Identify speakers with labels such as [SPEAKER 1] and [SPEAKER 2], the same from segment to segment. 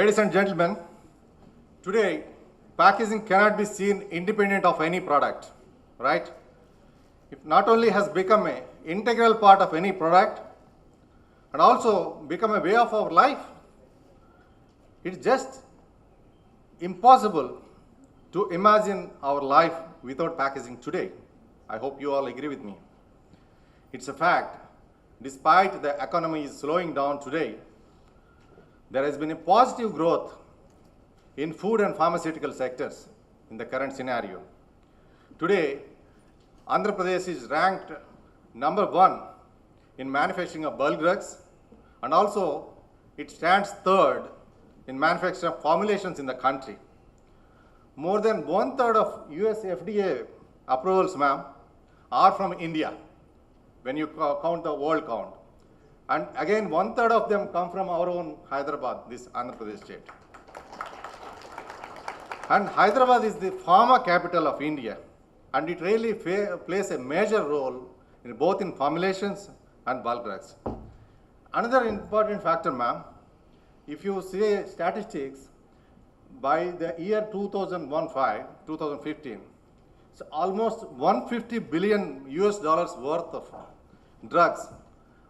[SPEAKER 1] Ladies and gentlemen, today packaging cannot be seen independent of any product, right? It not only has become an integral part of any product and also become a way of our life, it's just impossible to imagine our life without packaging today. I hope you all agree with me. It's a fact, despite the economy is slowing down today, there has been a positive growth in food and pharmaceutical sectors in the current scenario. Today, Andhra Pradesh is ranked number 1 in manufacturing of bulk drugs, and also it stands third in manufacturing of formulations in the country. More than 1/3 of US FDA approvals, ma'am, are from India when you count the world count. And again, 1/3 of them come from our own Hyderabad, this Andhra Pradesh state. And Hyderabad is the pharma capital of India, and it really plays a major role in both in formulations and bulk drugs. Another important factor, ma'am, if you see statistics, by the year 2015, so almost $150 billion worth of drugs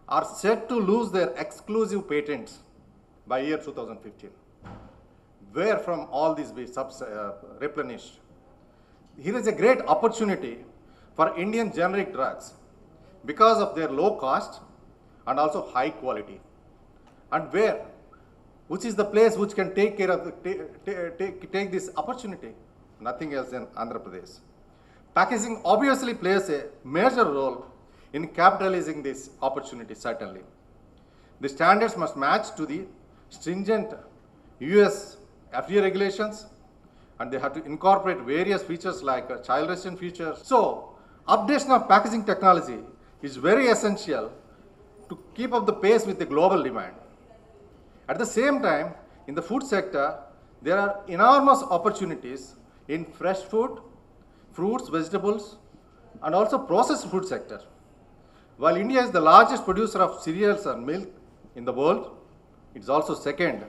[SPEAKER 1] are set to lose their exclusive patents by year 2015. Where from all these be replenished? Here is a great opportunity for Indian generic drugs because of their low cost and also high quality. And which is the place which can take care of take this opportunity? Nothing else than Andhra Pradesh. Packaging obviously plays a major role in capitalizing this opportunity, certainly. The standards must match to the stringent US FDA regulations, and they have to incorporate various features like child resistant features. So, updation of packaging technology is very essential to keep up the pace with the global demand. At the same time, in the food sector, there are enormous opportunities in fresh food, fruits, vegetables, and also processed food sector. While India is the largest producer of cereals and milk in the world, it is also second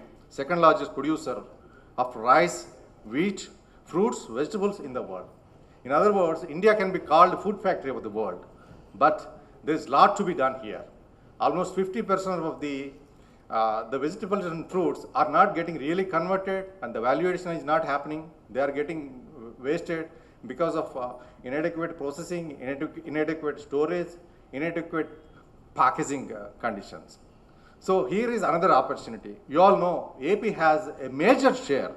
[SPEAKER 1] largest producer of rice, wheat, fruits, vegetables in the world. In other words, India can be called the food factory of the world, but there is a lot to be done here. Almost 50% of the vegetables and fruits are not getting really converted, and the value addition is not happening. They are getting wasted because of inadequate processing, inadequate storage, inadequate packaging conditions. So here is another opportunity. You all know AP has a major share,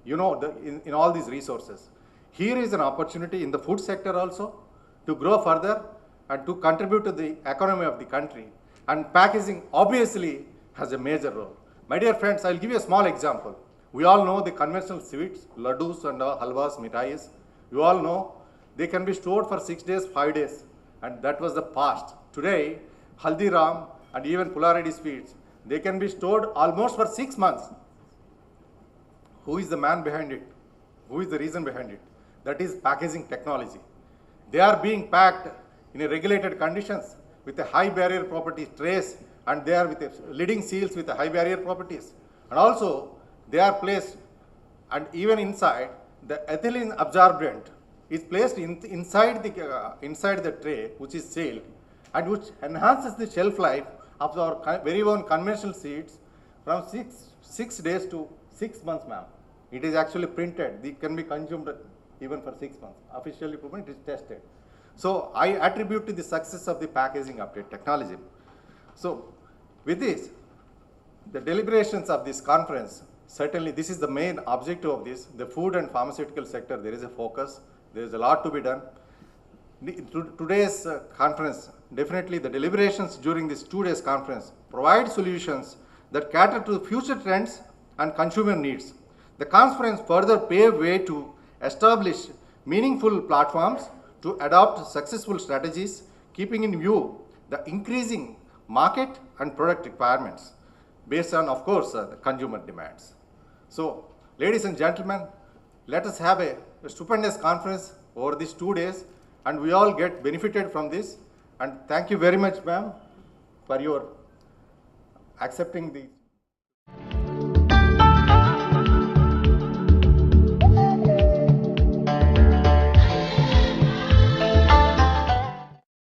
[SPEAKER 1] in all these resources. Here is an opportunity in the food sector also to grow further and to contribute to the economy of the country. And packaging obviously has a major role. My dear friends, I'll give you a small example. We all know the conventional sweets, laddus and halwas, mithais. You all know they can be stored for 6 days, 5 days, and that was the past. Today, Haldiram and even Pulareddy sweets, they can be stored almost for 6 months. Who is the man behind it? Who is the reason behind it? That is packaging technology. They are being packed in a regulated conditions with a high barrier property trace, and they are with leading seals with a high barrier properties. And also, they are placed, and even inside, the ethylene absorbent is placed inside the tray, which is sealed, and which enhances the shelf life of our very own conventional seeds from 6 days to 6 months, ma'am. It is actually printed. It can be consumed even for 6 months. Officially proven, it is tested. So I attribute to the success of the packaging update technology. So with this, the deliberations of this conference, certainly this is the main objective of this. The food and pharmaceutical sector, there is a focus. There is a lot to be done. Today's conference, definitely the deliberations during this 2 days conference provide solutions that cater to future trends and consumer needs. The conference further pave way to establish meaningful platforms to adopt successful strategies, keeping in view the increasing market and product requirements based on, of course, the consumer demands. So, ladies and gentlemen, let us have a stupendous conference over these 2 days, and we all get benefited from this. And thank you very much, ma'am, for your accepting the